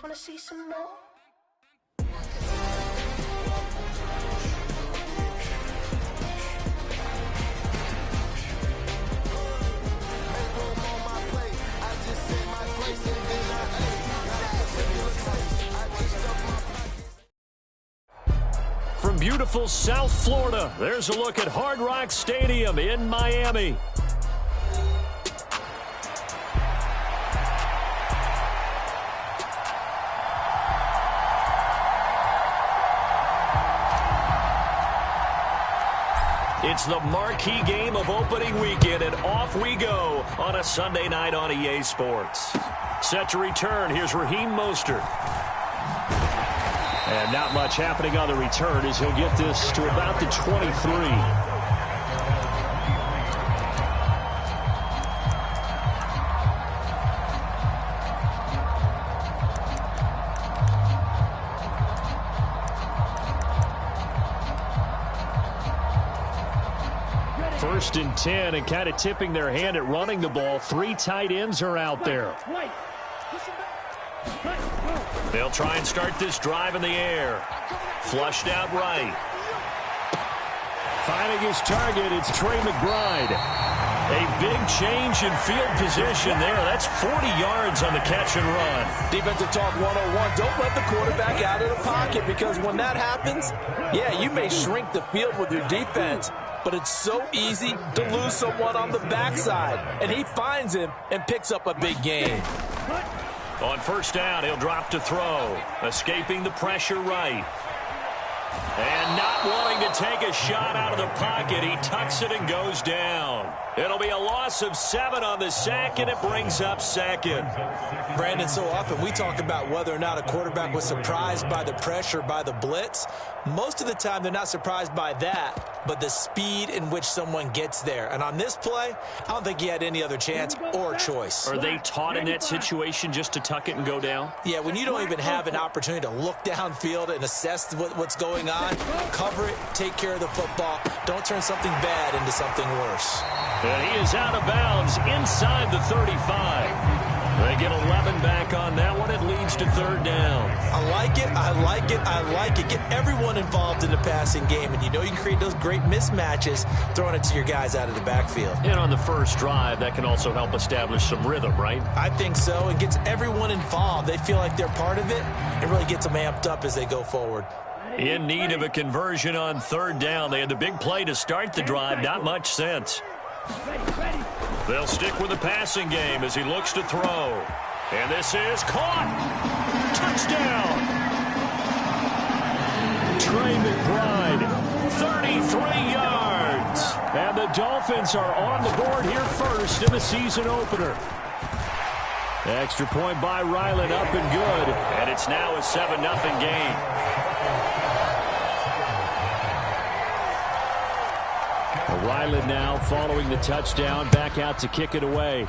just want to see some more. From beautiful South Florida, there's a look at Hard Rock Stadium in Miami. It's the marquee game of opening weekend, and off we go on a Sunday night on EA Sports. Set to return, here's Raheem Mostert. And not much happening on the return as he'll get this to about the 23. First and 10, and kind of tipping their hand at running the ball. 3 tight ends are out there. They'll try and start this drive in the air. Flushed out right. Finding his target, it's Trey McBride. A big change in field position there. That's 40 yards on the catch and run. Defensive talk 101. Don't let the quarterback out of the pocket, because when that happens, yeah, you may shrink the field with your defense, but it's so easy to lose someone on the backside. And he finds him and picks up a big gain. On first down, he'll drop to throw. Escaping the pressure right. And not wanting to take a shot out of the pocket, he tucks it and goes down. It'll be a loss of 7 on the sack, and it brings up second. Brandon, so often we talk about whether or not a quarterback was surprised by the pressure, by the blitz. Most of the time, they're not surprised by that, but the speed in which someone gets there. And on this play, I don't think he had any other chance or choice. Are they taught in that situation just to tuck it and go down? Yeah, when you don't even have an opportunity to look downfield and assess what's going on, cover it, take care of the football. Don't turn something bad into something worse. And he is out of bounds inside the 35. They get 11 back on that one. It leads to third down. I like it. I like it. I like it. Get everyone involved in the passing game. And you know you can create those great mismatches throwing it to your guys out of the backfield. And on the first drive, that can also help establish some rhythm, right? I think so. It gets everyone involved. They feel like they're part of it. It really gets them amped up as they go forward. In need of a conversion on third down. They had the big play to start the drive. Not much sense. They'll stick with the passing game as he looks to throw. And this is caught. Touchdown. Trey McBride, 33 yards. And the Dolphins are on the board here first in the season opener. Extra point by Ryland, up and good. And it's now a 7-0 game. Ryland now following the touchdown, back out to kick it away.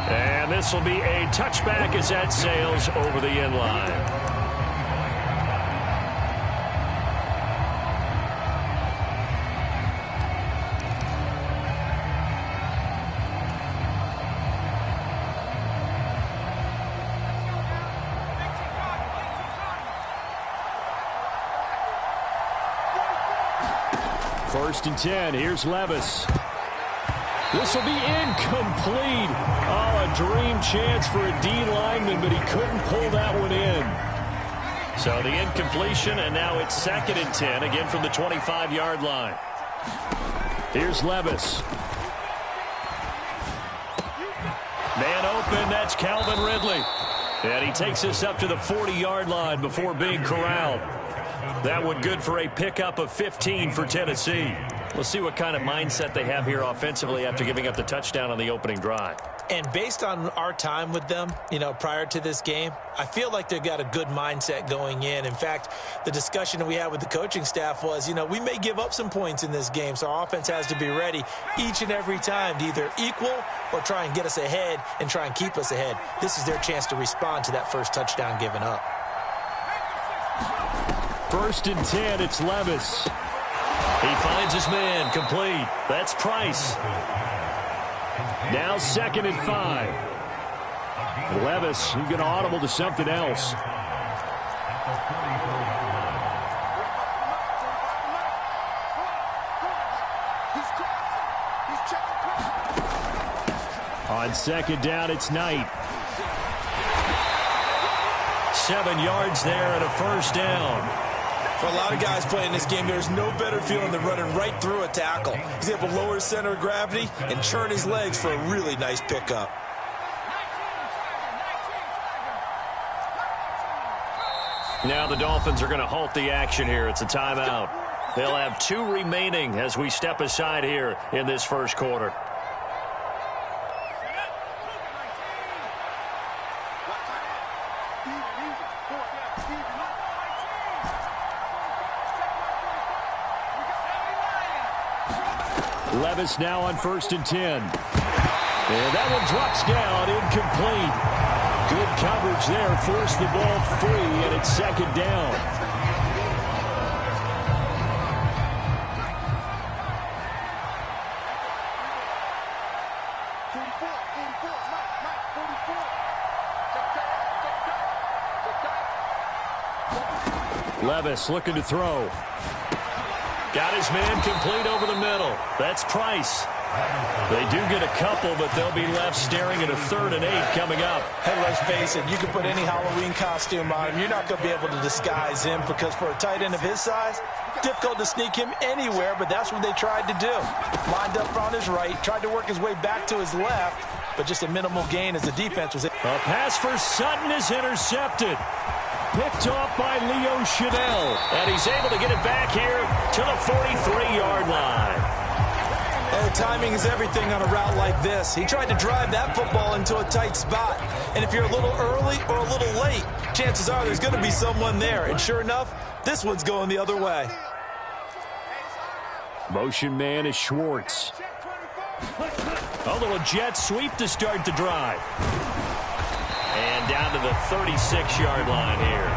And this will be a touchback as that sails over the end line. First and 10. Here's Levis. This will be incomplete. Oh, a dream chance for a D lineman, but he couldn't pull that one in. So the incompletion, and now it's 2nd and 10, again from the 25-yard line. Here's Levis. Man open, that's Calvin Ridley. And he takes us up to the 40-yard line before being corralled. That one good for a pickup of 15 for Tennessee. We'll see what kind of mindset they have here offensively after giving up the touchdown on the opening drive. And based on our time with them, you know, prior to this game, I feel like they've got a good mindset going in. In fact, the discussion that we had with the coaching staff was, you know, we may give up some points in this game, so our offense has to be ready each and every time to either equal or try and get us ahead and try and keep us ahead. This is their chance to respond to that first touchdown given up. First and 10, it's Levis. He finds his man, complete. That's Price. Now 2nd and 5. Levis, he's going to audible to something else. On second down, it's Knight. 7 yards there and a first down. For a lot of guys playing this game, there's no better feeling than running right through a tackle. He's able to lower his center of gravity and churn his legs for a really nice pickup. Now the Dolphins are going to halt the action here. It's a timeout. They'll have 2 remaining as we step aside here in this first quarter. Levis now on 1st and 10. And that one drops down, incomplete. Good coverage there, forced the ball free, and it's second down. Levis looking to throw. Got his man complete over the middle. That's Price. They do get a couple, but they'll be left staring at a 3rd and 8 coming up. Hey, let's face it, you can put any Halloween costume on him. You're not going to be able to disguise him because for a tight end of his size, difficult to sneak him anywhere, but that's what they tried to do. Lined up on his right, tried to work his way back to his left, but just a minimal gain as the defense was. A pass for Sutton is intercepted. Picked off by Leo Chanel. And he's able to get it back here to the 43-yard line. Oh, timing is everything on a route like this. He tried to drive that football into a tight spot. And if you're a little early or a little late, chances are there's going to be someone there. And sure enough, this one's going the other way. Motion man is Schwartz. A little jet sweep to start the drive. And down to the 36-yard line here.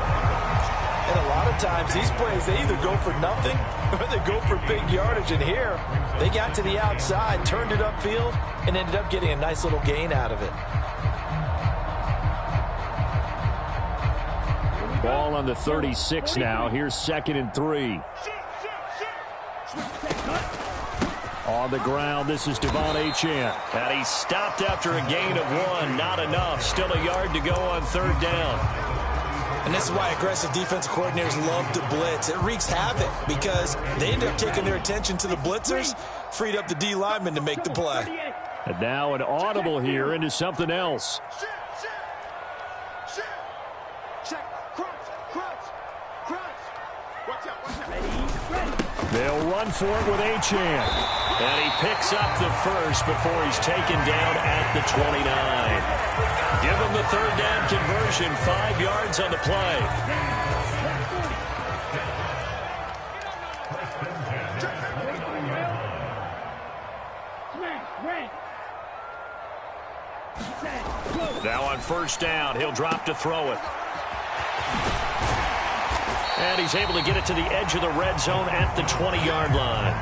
And a lot of times these plays, they either go for nothing or they go for big yardage. And here, they got to the outside, turned it upfield, and ended up getting a nice little gain out of it. Ball on the 36 now. Here's 2nd and 3. On the ground, this is Devon Achane. And he stopped after a gain of 1. Not enough. Still a yard to go on 3rd down. And this is why aggressive defensive coordinators love to blitz. It wreaks havoc because they end up taking their attention to the blitzers, freed up the D lineman to make the play. And now an audible here into something else. They'll run for it with Achane. And he picks up the first before he's taken down at the 29. Give him the 3rd down conversion, 5 yards on the play. Now on 1st down, he'll drop to throw it. And he's able to get it to the edge of the red zone at the 20-yard line.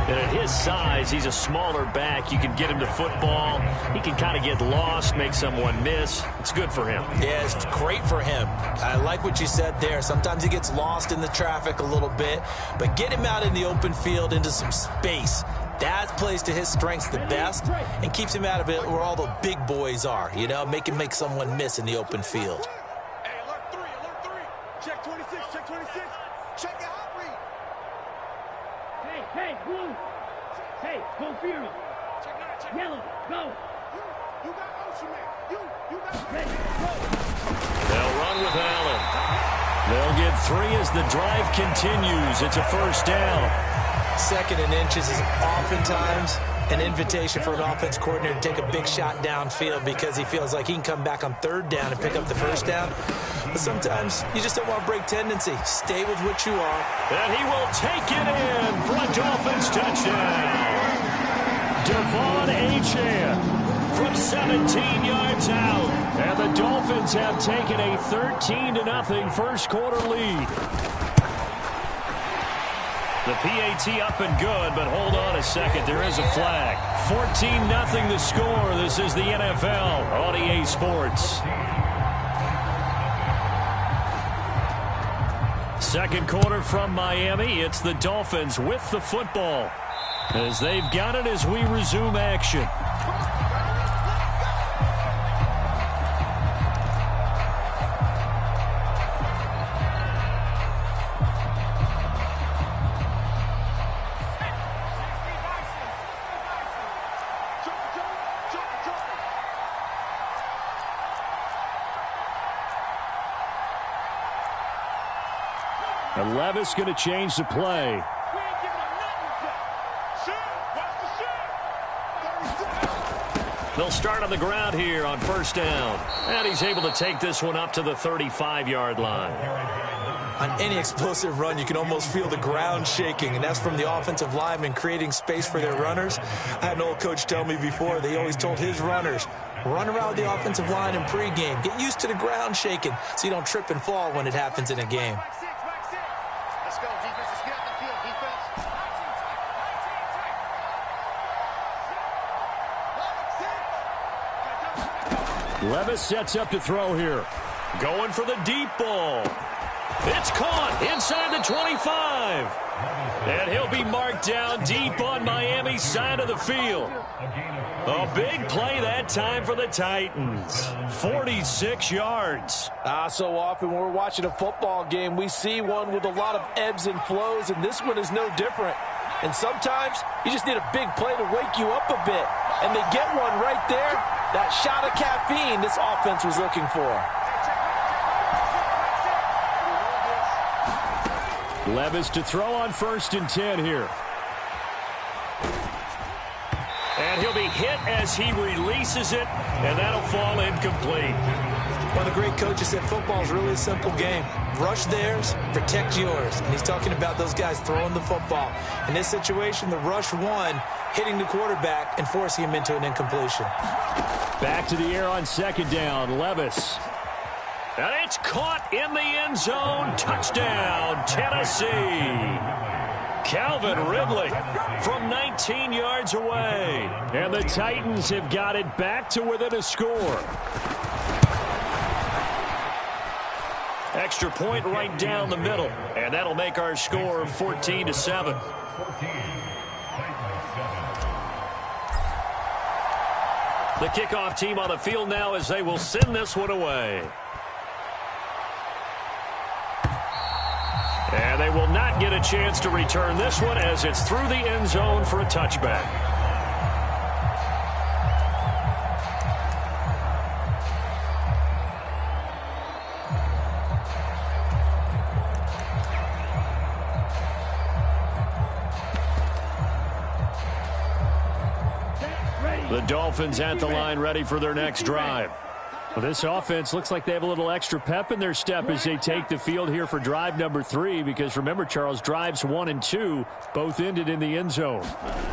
And at his size, he's a smaller back. You can get him to football. He can kind of get lost, make someone miss. It's good for him. Yeah, it's great for him. I like what you said there. Sometimes he gets lost in the traffic a little bit. But get him out in the open field into some space. That plays to his strengths the best and keeps him out of it where all the big boys are. You know, make him make someone miss in the open field. Check 26, check 26. Check your hot read. Hey, blue. Hey, go Fury. Check 9, check. Yellow, go. You got Ocean Man. You got ready. Go. They'll run with Allen. They'll get 3 as the drive continues. It's a 1st down. 2nd and inches is oftentimes an invitation for an offense coordinator to take a big shot downfield because he feels like he can come back on 3rd down and pick up the 1st down. But sometimes you just don't want to break tendency. Stay with what you are. And he will take it in for a Dolphins touchdown. Devon Achane from 17 yards out. And the Dolphins have taken a 13-0 first quarter lead. The PAT up and good, but hold on a second. There is a flag. 14-0 the score. This is the NFL on EA Sports. Second quarter from Miami. It's the Dolphins with the football as they've got it as we resume action. And Levis going to change the play. They'll start on the ground here on first down. And he's able to take this one up to the 35-yard line. On any explosive run, you can almost feel the ground shaking, and that's from the offensive linemen creating space for their runners. I had an old coach tell me before, they always told his runners, run around the offensive line in pregame. Get used to the ground shaking so you don't trip and fall when it happens in a game. Levis sets up to throw here. Going for the deep ball. It's caught inside the 25. And he'll be marked down deep on Miami's side of the field. A big play that time for the Titans. 46 yards. So often when we're watching a football game, we see one with a lot of ebbs and flows, and this one is no different. And sometimes you just need a big play to wake you up a bit. And they get one right there. That shot of caffeine this offense was looking for. Levis to throw on 1st and 10 here. And he'll be hit as he releases it, and that'll fall incomplete. One of the great coaches said football is really a simple game. Rush theirs, protect yours. And he's talking about those guys throwing the football. In this situation, the rush won, hitting the quarterback and forcing him into an incompletion. Back to the air on 2nd down, Levis. And it's caught in the end zone. Touchdown, Tennessee. Calvin Ridley from 19 yards away. And the Titans have got it back to within a score. Extra point right down the middle. And that'll make our score 14-7. The kickoff team on the field now as they will send this one away. And they will not get a chance to return this one as it's through the end zone for a touchback. The Dolphins at the line ready for their next drive. Well, this offense looks like they have a little extra pep in their step as they take the field here for drive number 3 because remember, Charles, drives 1 and 2 both ended in the end zone.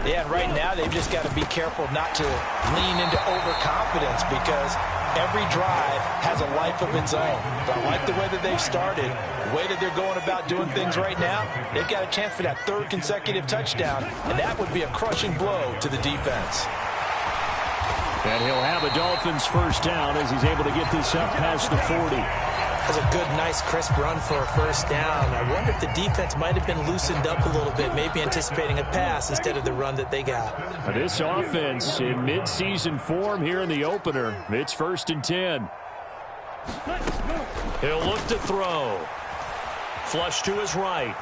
Yeah, and right now they've just got to be careful not to lean into overconfidence because every drive has a life of its own. But I like the way that they've started, the way that they're going about doing things right now. They've got a chance for that 3rd consecutive touchdown, and that would be a crushing blow to the defense. And he'll have a Dolphins first down as he's able to get this up past the 40. That's a good, nice, crisp run for a first down. I wonder if the defense might have been loosened up a little bit, maybe anticipating a pass instead of the run that they got. This offense in midseason form here in the opener. It's 1st and 10. He'll look to throw. Flush to his right.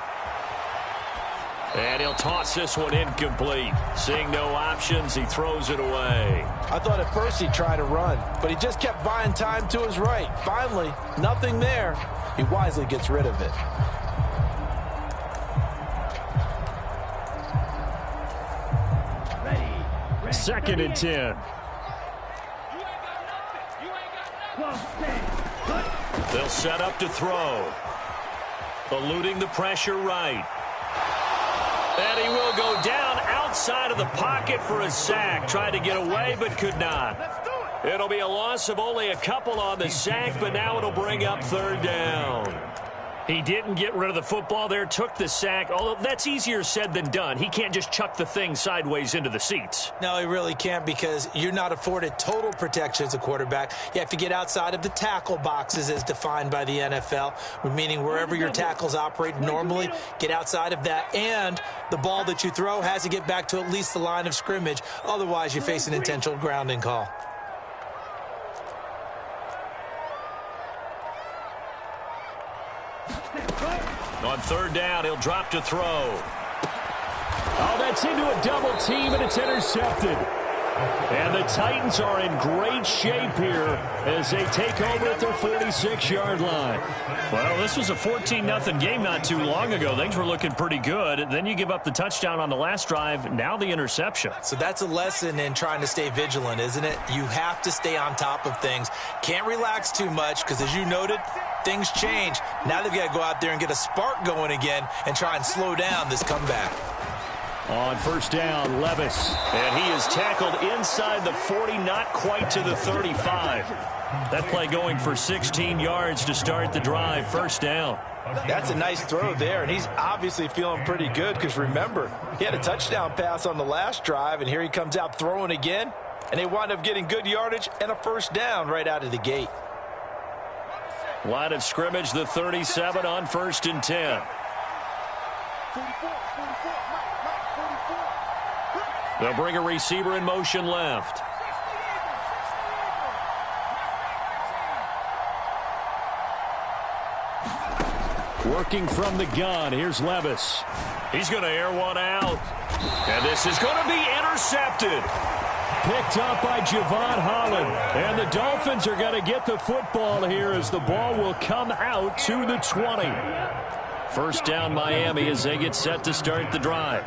And he'll toss this one incomplete. Seeing no options, he throws it away. I thought at first he'd try to run, but he just kept buying time to his right. Finally, nothing there. He wisely gets rid of it. Ready. 2nd and 10. They'll set up to throw. Eluding the pressure right. And he will go down outside of the pocket for a sack. Tried to get away, but could not. It'll be a loss of only a couple on the sack, but now it'll bring up 3rd down. He didn't get rid of the football there, took the sack, although that's easier said than done. He can't just chuck the thing sideways into the seats. No, he really can't, because you're not afforded total protection as a quarterback. You have to get outside of the tackle boxes as defined by the NFL, meaning wherever your tackles operate normally, get outside of that, and the ball that you throw has to get back to at least the line of scrimmage. Otherwise, you face an intentional grounding call. On third down, he'll drop to throw. Oh, that's into a double team, and it's intercepted. And the Titans are in great shape here as they take over at their 46-yard line. Well, this was a 14-0 game not too long ago. Things were looking pretty good. Then you give up the touchdown on the last drive, now the interception. So that's a lesson in trying to stay vigilant, isn't it? You have to stay on top of things. Can't relax too much because, as you noted, things change. Now they've got to go out there and get a spark going again and try and slow down this comeback. On first down, Levis. And he is tackled inside the 40, not quite to the 35. That play going for 16 yards to start the drive. First down. That's a nice throw there, and he's obviously feeling pretty good because, remember, he had a touchdown pass on the last drive, and here he comes out throwing again, and they wind up getting good yardage and a first down right out of the gate. Line of scrimmage, the 37 on first and 10. They'll bring a receiver in motion left. Working from the gun, here's Levis. He's going to air one out. And this is going to be intercepted. Picked up by Javon Holland. And the Dolphins are going to get the football here as the ball will come out to the 20. First down, Miami, as they get set to start the drive.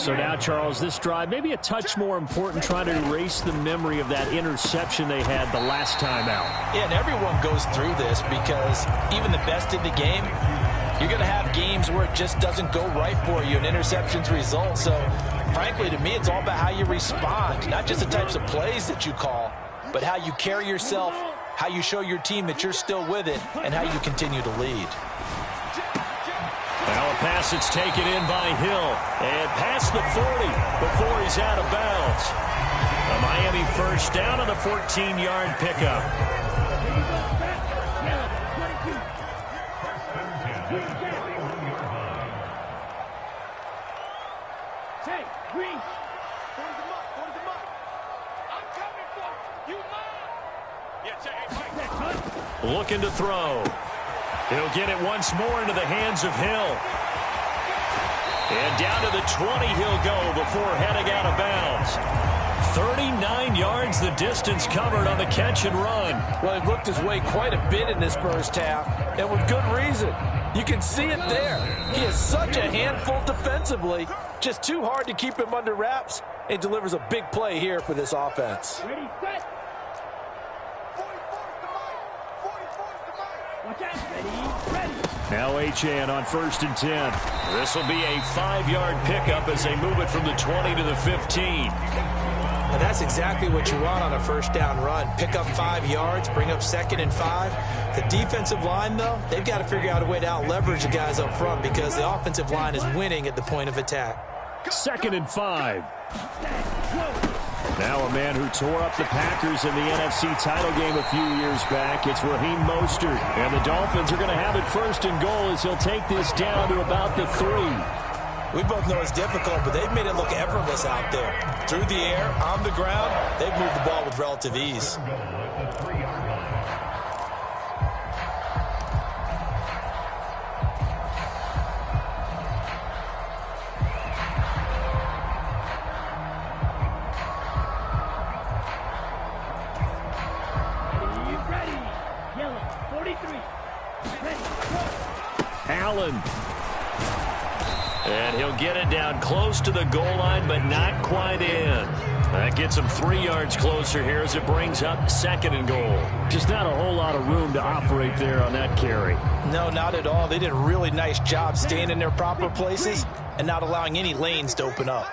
So now, Charles, this drive maybe a touch more important, trying to erase the memory of that interception they had the last time out. Yeah, and everyone goes through this because even the best in the game, you're going to have games where it just doesn't go right for you and interceptions result. So, frankly, to me, it's all about how you respond, not just the types of plays that you call, but how you carry yourself, how you show your team that you're still with it, and how you continue to lead. Now a pass that's taken in by Hill. And past the 40 before he's out of bounds. A Miami first down on the 14-yard pickup. Looking to throw. He'll get it once more into the hands of Hill. And down to the 20 he'll go before heading out of bounds. 39 yards the distance covered on the catch and run. Well, he looked his way quite a bit in this first half, and with good reason. You can see it there. He is such a handful defensively. Just too hard to keep him under wraps, and delivers a big play here for this offense. Ready, set. Watch out, ready. Now Achane on first and 10. This will be a 5-yard pickup as they move it from the 20 to the 15. And that's exactly what you want on a first down run. Pick up 5 yards, bring up 2nd and 5. The defensive line, though, they've got to figure out a way to out-leverage the guys up front because the offensive line is winning at the point of attack. 2nd and 5. Now a man who tore up the Packers in the NFC title game a few years back. It's Raheem Mostert. And the Dolphins are going to have it first and goal as he'll take this down to about the 3. We both know it's difficult, but they've made it look effortless out there. Through the air, on the ground, they've moved the ball with relative ease. Allen. And he'll get it down close to the goal line, but not quite in. That gets him 3 yards closer here as it brings up 2nd and goal. Just not a whole lot of room to operate there on that carry. No, not at all. They did a really nice job staying in their proper places and not allowing any lanes to open up.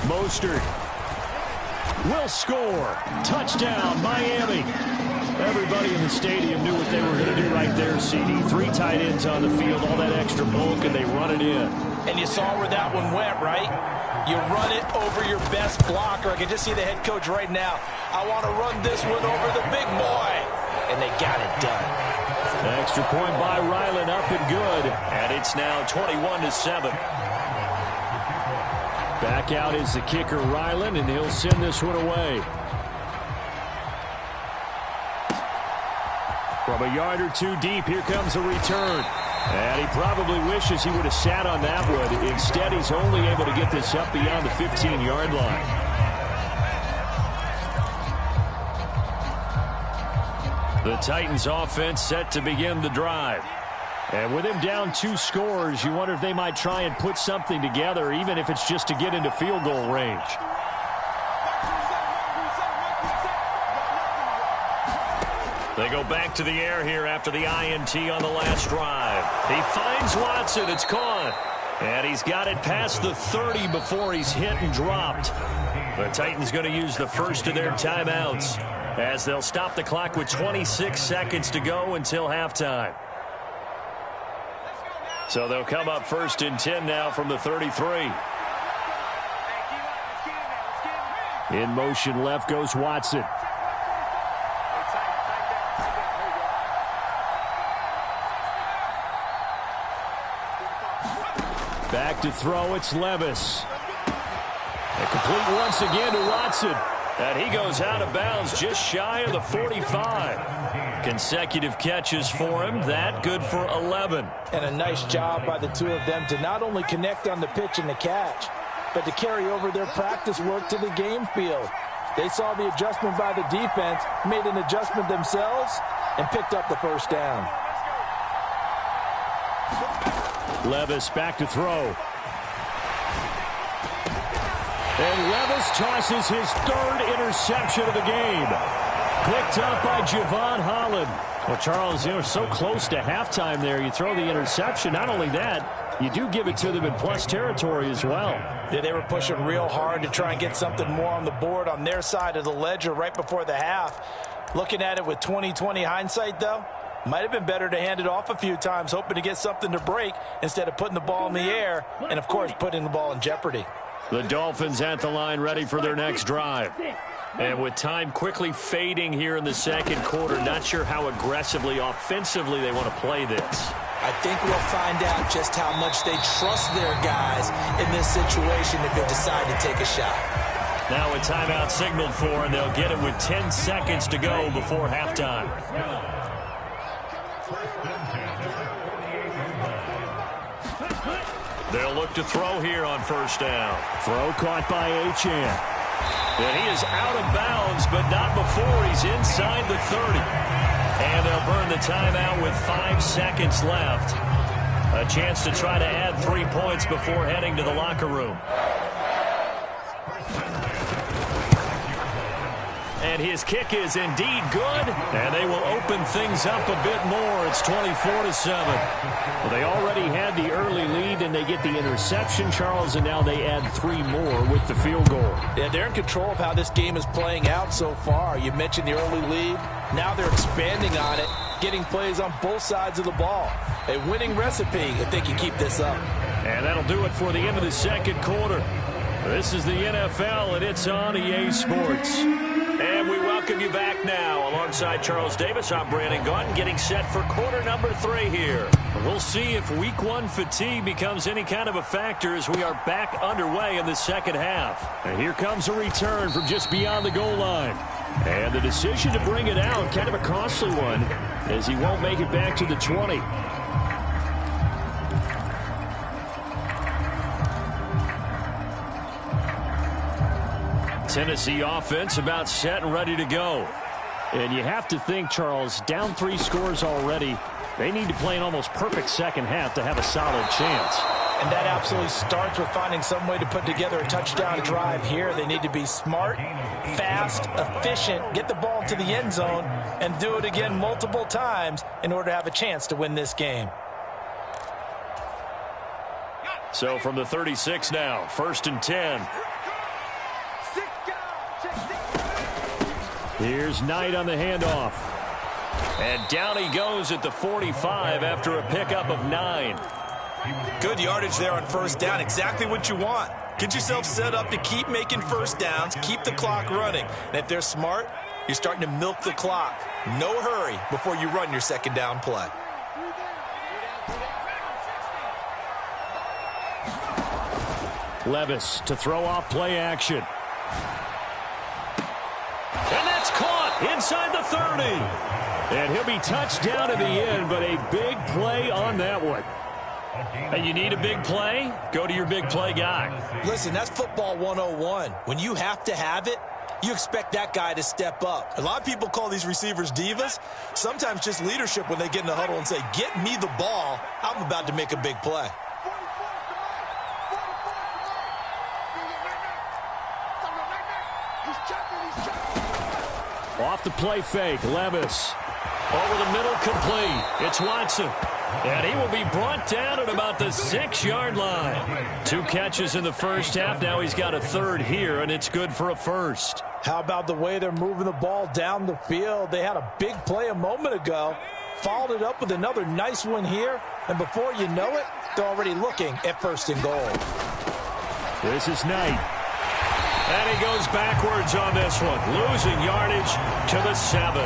Mostert. will score. Touchdown, Miami. Everybody in the stadium knew what they were going to do right there, CD. 3 tight ends on the field, all that extra bulk, and they run it in. And you saw where that one went, right? You run it over your best blocker. I can just see the head coach right now. I want to run this one over the big boy. And they got it done. An extra point by Ryland, up and good. And it's now 21-7. Back out is the kicker, Ryland, and he'll send this one away. From a yard or two deep, here comes a return. And he probably wishes he would have sat on that one. Instead, he's only able to get this up beyond the 15-yard line. The Titans offense set to begin the drive. And with him down 2 scores, you wonder if they might try and put something together, even if it's just to get into field goal range. They go back to the air here after the INT on the last drive. He finds Watson. It's caught. And he's got it past the 30 before he's hit and dropped. The Titans going to use the first of their timeouts as they'll stop the clock with 26 seconds to go until halftime. So they'll come up 1st and 10 now from the 33. In motion left goes Watson. Back to throw, it's Levis. And complete once again to Watson. And he goes out of bounds just shy of the 45. Consecutive catches for him. That good for 11. And a nice job by the two of them to not only connect on the pitch and the catch, but to carry over their practice work to the game field. They saw the adjustment by the defense, made an adjustment themselves, and picked up the first down. Levis back to throw. And Levis tosses his 3rd interception of the game. Picked up by Javon Holland. Well, Charles, you're so close to halftime there. You throw the interception. Not only that, you do give it to them in plus territory as well. Yeah, they were pushing real hard to try and get something more on the board on their side of the ledger right before the half. Looking at it with 20/20 hindsight, though, might have been better to hand it off a few times, hoping to get something to break instead of putting the ball in the air and, of course, putting the ball in jeopardy. The Dolphins at the line ready for their next drive. And with time quickly fading here in the second quarter, not sure how aggressively, offensively they want to play this. I think we'll find out just how much they trust their guys in this situation if they decide to take a shot. Now a timeout signaled for, and they'll get it with 10 seconds to go before halftime. They'll look to throw here on first down. Throw caught by Achane. And he is out of bounds, but not before he's inside the 30. And they'll burn the timeout with 5 seconds left. A chance to try to add 3 points before heading to the locker room. And his kick is indeed good, and they will open things up a bit more. It's 24-7. Well, they already had the early lead, and they get the interception, Charles, and now they add 3 more with the field goal. Yeah, they're in control of how this game is playing out so far. You mentioned the early lead. Now they're expanding on it, getting plays on both sides of the ball. A winning recipe if they can keep this up. And that'll do it for the end of the second quarter. This is the NFL, and it's on EA Sports. And we welcome you back now. Alongside Charles Davis, I'm Brandon Gaudin, getting set for quarter number 3 here. We'll see if week 1 fatigue becomes any kind of a factor as we are back underway in the second half. And here comes a return from just beyond the goal line. And the decision to bring it out, kind of a costly one, as he won't make it back to the 20. Tennessee offense about set and ready to go. And you have to think, Charles, down 3 scores already. They need to play an almost perfect second half to have a solid chance. And that absolutely starts with finding some way to put together a touchdown drive here. They need to be smart, fast, efficient, get the ball to the end zone, and do it again multiple times in order to have a chance to win this game. So from the 36 now, 1st and 10. Here's Knight on the handoff. And down he goes at the 45 after a pickup of 9. Good yardage there on first down. Exactly what you want. Get yourself set up to keep making first downs, keep the clock running. And if they're smart, you're starting to milk the clock. No hurry before you run your second down play. Levis to throw off play action. And that's caught inside the 30. And he'll be touched down at the end, but a big play on that one. Hey, you need a big play? Go to your big play guy. Listen, that's football 101. When you have to have it, you expect that guy to step up. A lot of people call these receivers divas. Sometimes just leadership when they get in the huddle and say, get me the ball. I'm about to make a big play. Off the play fake, Levis. Over the middle, complete. It's Watson. And he will be brought down at about the 6-yard line. 2 catches in the first half. Now he's got a third here, and it's good for a first. How about the way they're moving the ball down the field? They had a big play a moment ago. Followed it up with another nice one here. And before you know it, they're already looking at first and goal. This is Knight. And he goes backwards on this one. Losing yardage to the 7.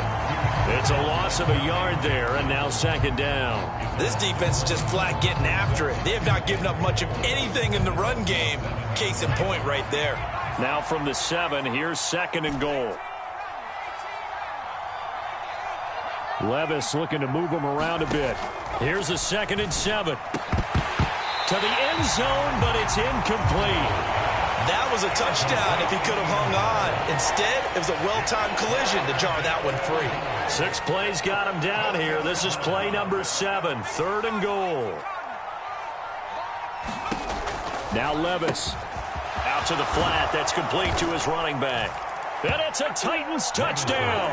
It's a loss of a yard there, and now second down. This defense is just flat getting after it. They have not given up much of anything in the run game. Case in point right there. Now from the 7, here's second and goal. Levis looking to move him around a bit. Here's a 2nd and 7. To the end zone, but it's incomplete. That was a touchdown if he could have hung on. Instead, it was a well-timed collision to jar that one free. 6 plays got him down here. This is play number 7, 3rd and goal. Now Levis. Out to the flat. That's complete to his running back. And it's a Titans touchdown.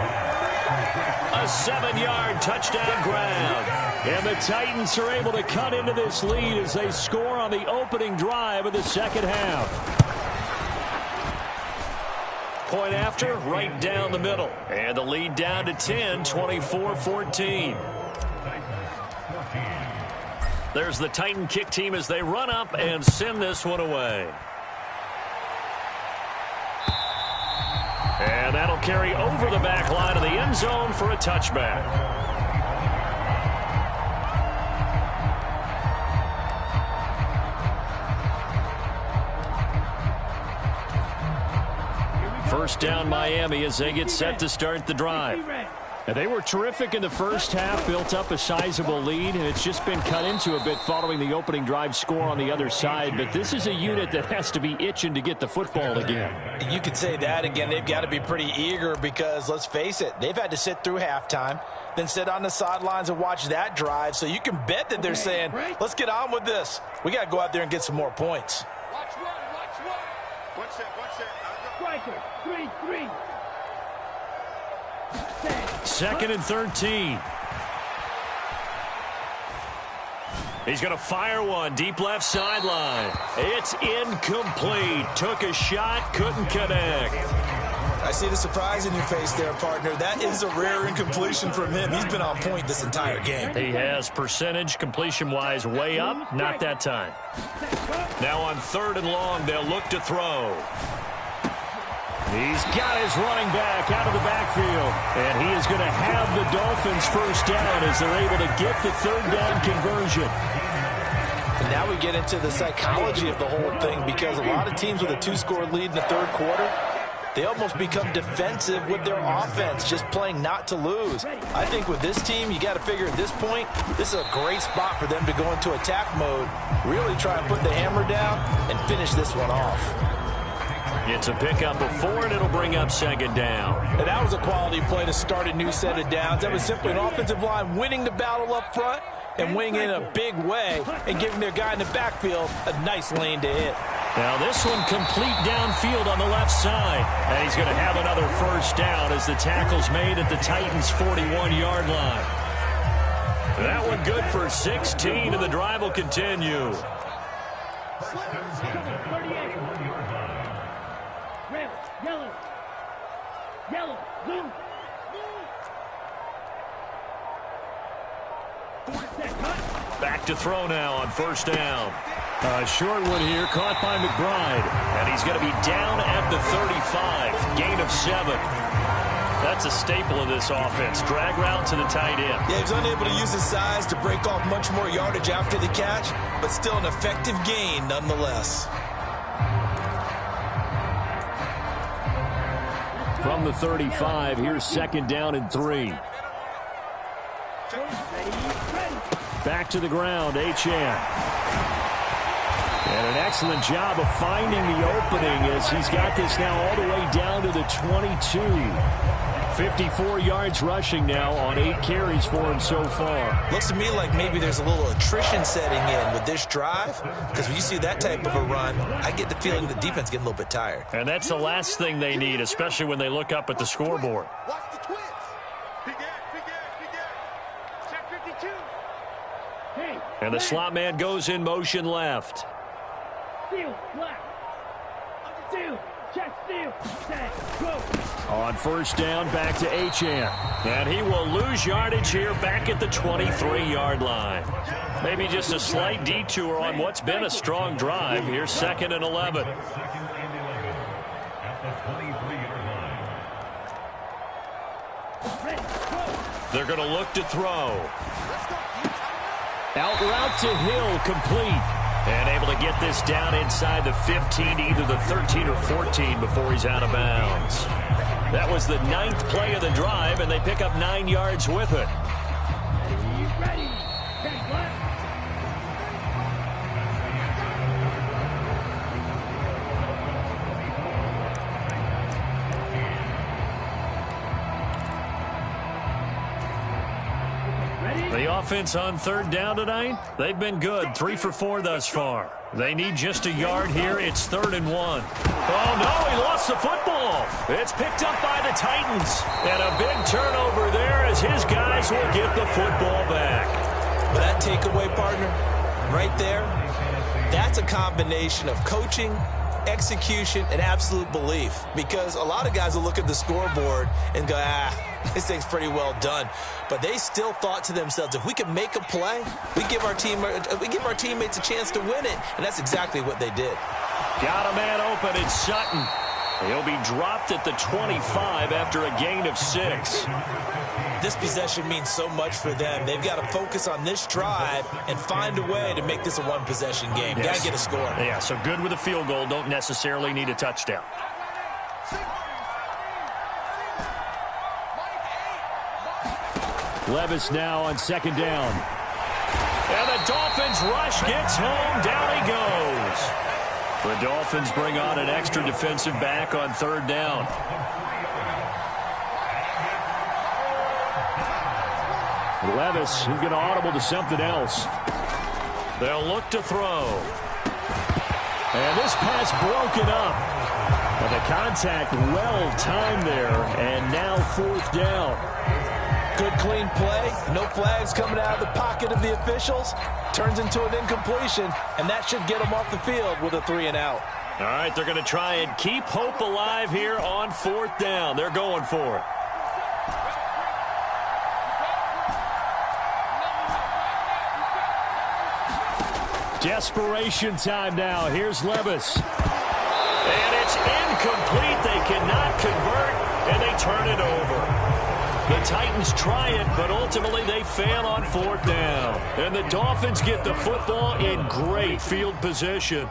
A 7-yard touchdown grab. And the Titans are able to cut into this lead as they score on the opening drive of the second half. Point after, right down the middle. And the lead down to 10, 24-14. There's the Titan kick team as they run up and send this one away. And that'll carry over the back line of the end zone for a touchback. First down Miami as they get set to start the drive. And they were terrific in the first half, built up a sizable lead, and it's just been cut into a bit following the opening drive score on the other side. But this is a unit that has to be itching to get the football again. You could say that again. They've got to be pretty eager because, let's face it, they've had to sit through halftime, then sit on the sidelines and watch that drive. So you can bet that they're saying, let's get on with this. We got to go out there and get some more points. Watch one. Watch that. Striker, 3-3. 2nd and 13. He's going to fire one deep left sideline. It's incomplete. Took a shot, couldn't connect. I see the surprise in your face there, partner. That is a rare incompletion from him. He's been on point this entire game. He has percentage completion-wise way up. Not that time. Now on 3rd and long, they'll look to throw. He's got his running back out of the backfield. And he is going to have the Dolphins first down as they're able to get the 3rd down conversion. And now we get into the psychology of the whole thing because a lot of teams with a 2-score lead in the 3rd quarter, they almost become defensive with their offense, just playing not to lose. I think with this team, you got to figure at this point, this is a great spot for them to go into attack mode, really try and put the hammer down and finish this one off. It's a pickup of 4, and it'll bring up 2nd down. And that was a quality play to start a new set of downs. That was simply an offensive line winning the battle up front and winning in a big way and giving their guy in the backfield a nice lane to hit. Now this one complete downfield on the left side. And he's going to have another first down as the tackle's made at the Titans' 41-yard line. That one good for 16, and the drive will continue. Yellow, blue. Back to throw now on first down. A short one here, caught by McBride. And he's going to be down at the 35. Gain of 7. That's a staple of this offense. Drag route to the tight end. Yeah, he was unable to use his size to break off much more yardage after the catch, but still an effective gain nonetheless. From the 35, here's second down and 3. Back to the ground, Achane. And an excellent job of finding the opening as he's got this now all the way down to the 22. 54 yards rushing now on 8 carries for him so far. Looks to me like maybe there's a little attrition setting in with this drive, because when you see that type of a run, I get the feeling the defense getting a little bit tired. And that's the last thing they need, especially when they look up at the scoreboard. Watch the twins. Big ass. Check 52. Hey. And the slot man goes in motion left. Steal, black. Steal, check, steal, set, go. On first down, back to Achane. And he will lose yardage here back at the 23-yard line. Maybe just a slight detour on what's been a strong drive. Here's 2nd and 11. They're going to look to throw. Out route to Hill, complete. And able to get this down inside the 15, either the 13 or 14 before he's out of bounds. That was the 9th play of the drive, and they pick up 9 yards with it. Ready. Check, black. The offense on third down tonight, they've been good. 3 for 4 thus far. They need just a yard here. It's 3rd and 1. Oh, no, he lost the football. It's picked up by the Titans. And a big turnover there as his guys will get the football back. But that takeaway, partner, right there, that's a combination of coaching, execution, and absolute belief. Because a lot of guys will look at the scoreboard and go, this thing's pretty well done. But they still thought to themselves, if we can make a play, we give our teammates a chance to win it. And that's exactly what they did. Got a man open. It's Sutton. He'll be dropped at the 25 after a gain of 6. This possession means so much for them. They've got to focus on this drive and find a way to make this a one-possession game. Yes. Got to get a score. Yeah, so good with a field goal. Don't necessarily need a touchdown. Levis now on 2nd down. And the Dolphins rush gets home. Down he goes. The Dolphins bring on an extra defensive back on 3rd down. Levis, he's going to audible to something else. They'll look to throw. And this pass broken up. And the contact well timed there. And now 4th down. Good, clean play. No flags coming out of the pocket of the officials. Turns into an incompletion, and that should get them off the field with a 3 and out. All right, they're going to try and keep hope alive here on 4th down. They're going for it. Desperation time now. Here's Levis. And it's incomplete. They cannot convert, and they turn it over. The Titans try it, but ultimately they fail on 4th down. And the Dolphins get the football in great field position.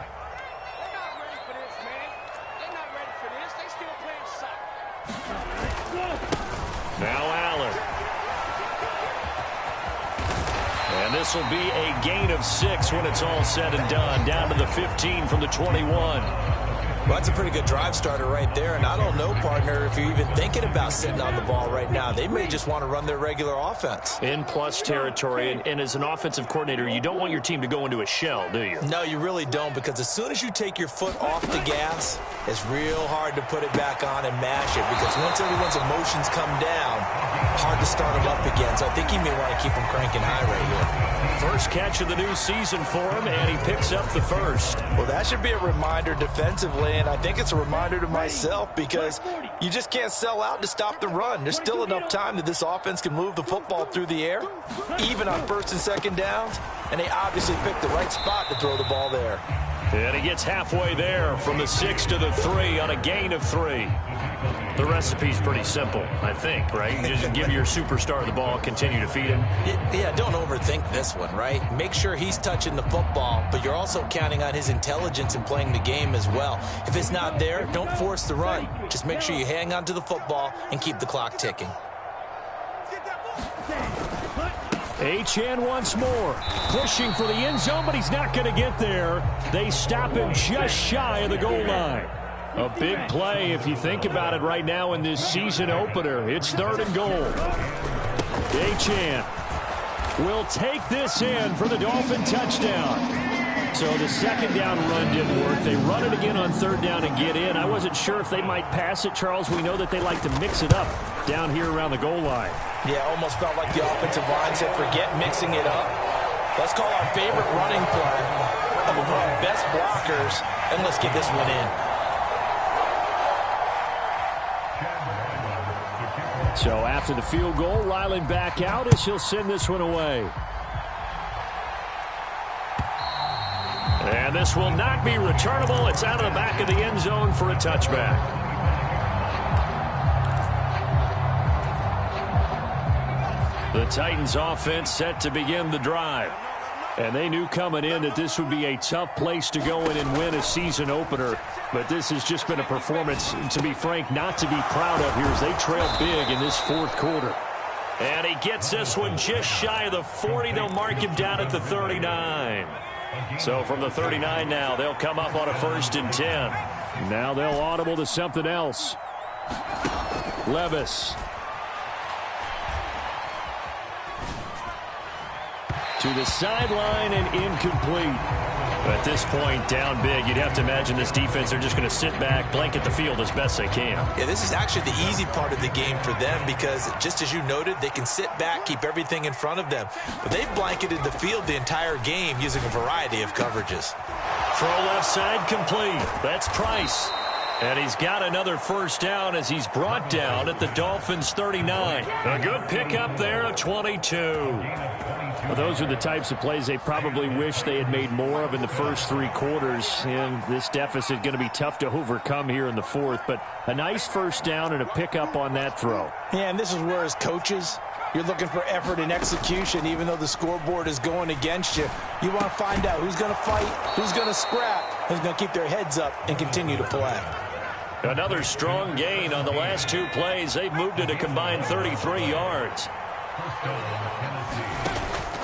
Now Allen. And this will be a gain of 6 when it's all said and done. Down to the 15 from the 21. Well, that's a pretty good drive starter right there. And I don't know, partner, if you're even thinking about sitting on the ball right now. They may just want to run their regular offense. In plus territory. And as an offensive coordinator, you don't want your team to go into a shell, do you? No, you really don't, because as soon as you take your foot off the gas, it's real hard to put it back on and mash it, because once everyone's emotions come down, hard to start them up again. So I think he may want to keep them cranking high right here. First catch of the new season for him, and he picks up the first. Well, that should be a reminder defensively and I think it's a reminder to myself because you just can't sell out to stop the run. There's still enough time that this offense can move the football through the air, even on first and second downs, and they obviously picked the right spot to throw the ball there. And he gets halfway there from the 6 to the 3 on a gain of 3. The recipe's pretty simple, I think, right? Just give your superstar the ball, continue to feed him. Yeah, don't overthink this one, right? Make sure he's touching the football, but you're also counting on his intelligence in playing the game as well. If it's not there, don't force the run. Just make sure you hang on to the football and keep the clock ticking. Achane once more, pushing for the end zone, but he's not going to get there. They stop him just shy of the goal line. A big play if you think about it right now in this season opener. It's 3rd and goal. Achane will take this in for the Dolphin touchdown. So the second down run didn't work. They run it again on 3rd down and get in. I wasn't sure if they might pass it, Charles. We know that they like to mix it up down here around the goal line. Yeah, almost felt like the offensive line said, forget mixing it up. Let's call our favorite running play of our best blockers, and let's get this one in. So after the field goal, Ryland back out as he'll send this one away. And this will not be returnable. It's out of the back of the end zone for a touchback. The Titans offense set to begin the drive. And they knew coming in that this would be a tough place to go in and win a season opener. But this has just been a performance, to be frank, not to be proud of here as they trail big in this 4th quarter. And he gets this one just shy of the 40. They'll mark him down at the 39. So from the 39 now, they'll come up on a 1st and 10. Now they'll audible to something else. Levis. To the sideline and incomplete. At this point, down big, you'd have to imagine this defense, they're just going to sit back, blanket the field as best they can. Yeah, this is actually the easy part of the game for them because, just as you noted, they can sit back, keep everything in front of them. But they've blanketed the field the entire game using a variety of coverages. Throw left side complete. That's Price. And he's got another 1st down as he's brought down at the Dolphins' 39. A good pickup there of 22. Well, those are the types of plays they probably wish they had made more of in the first 3 quarters. And this deficit going to be tough to overcome here in the 4th. But a nice 1st down and a pickup on that throw. Yeah, and this is where, as coaches, you're looking for effort and execution. Even though the scoreboard is going against you, you want to find out who's going to fight, who's going to scrap, who's going to keep their heads up and continue to play. Another strong gain on the last 2 plays. They've moved it a combined 33 yards.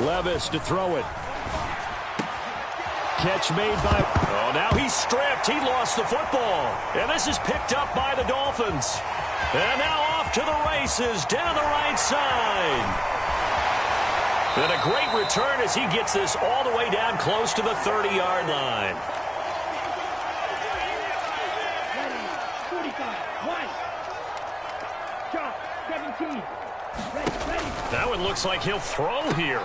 Levis to throw it. Catch made by... Oh, now he's stripped. He lost the football. And this is picked up by the Dolphins. And now off to the races down the right side. And a great return as he gets this all the way down close to the 30-yard line. That one looks like he'll throw here.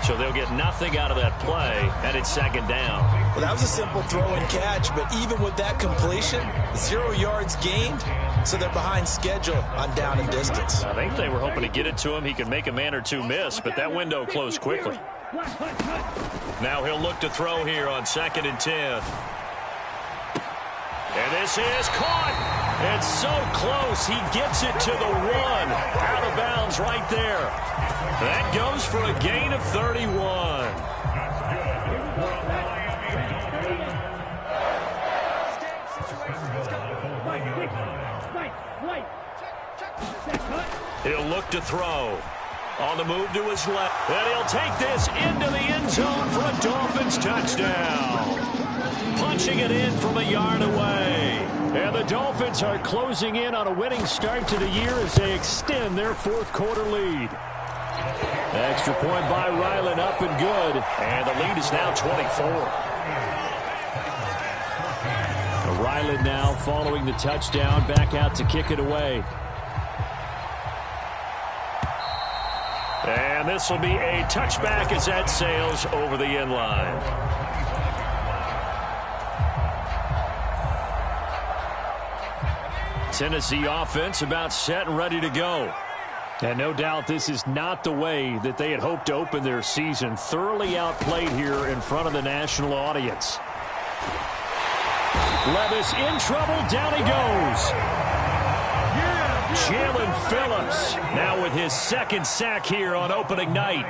So they'll get nothing out of that play, and it's 2nd down. Well, that was a simple throw and catch, but even with that completion, 0 yards gained, so they're behind schedule on down and distance. I think they were hoping to get it to him. He could make a man or 2 miss, but that window closed quickly. Now he'll look to throw here on 2nd and 10. And this is caught. It's so close. He gets it to the 1. Out of bounds right there. That goes for a gain of 31. He'll look to throw. On the move to his left. And he'll take this into the end zone for a Dolphins touchdown. Punching it in from a yard away. And the Dolphins are closing in on a winning start to the year as they extend their 4th quarter lead. Extra point by Ryland up and good. And the lead is now 24. Ryland now following the touchdown back out to kick it away. And this will be a touchback as that sails over the end line. Tennessee offense about set and ready to go. And no doubt this is not the way that they had hoped to open their season. Thoroughly outplayed here in front of the national audience. Levis in trouble. Down he goes. Jalen Phillips now with his second sack here on opening night.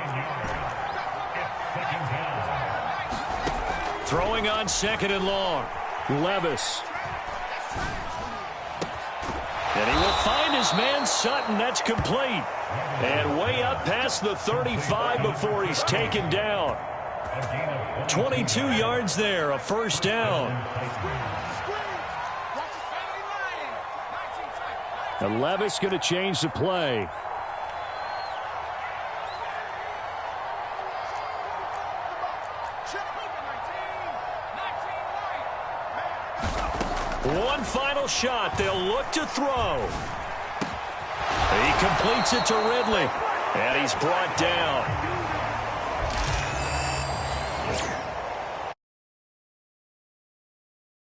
Throwing on second and long. Levis. And he will find his man Sutton. That's complete. And way up past the 35 before he's taken down. 22 yards there, a first down. And Levis going to change the play. One final shot. They'll look to throw. He completes it to Ridley. And he's brought down.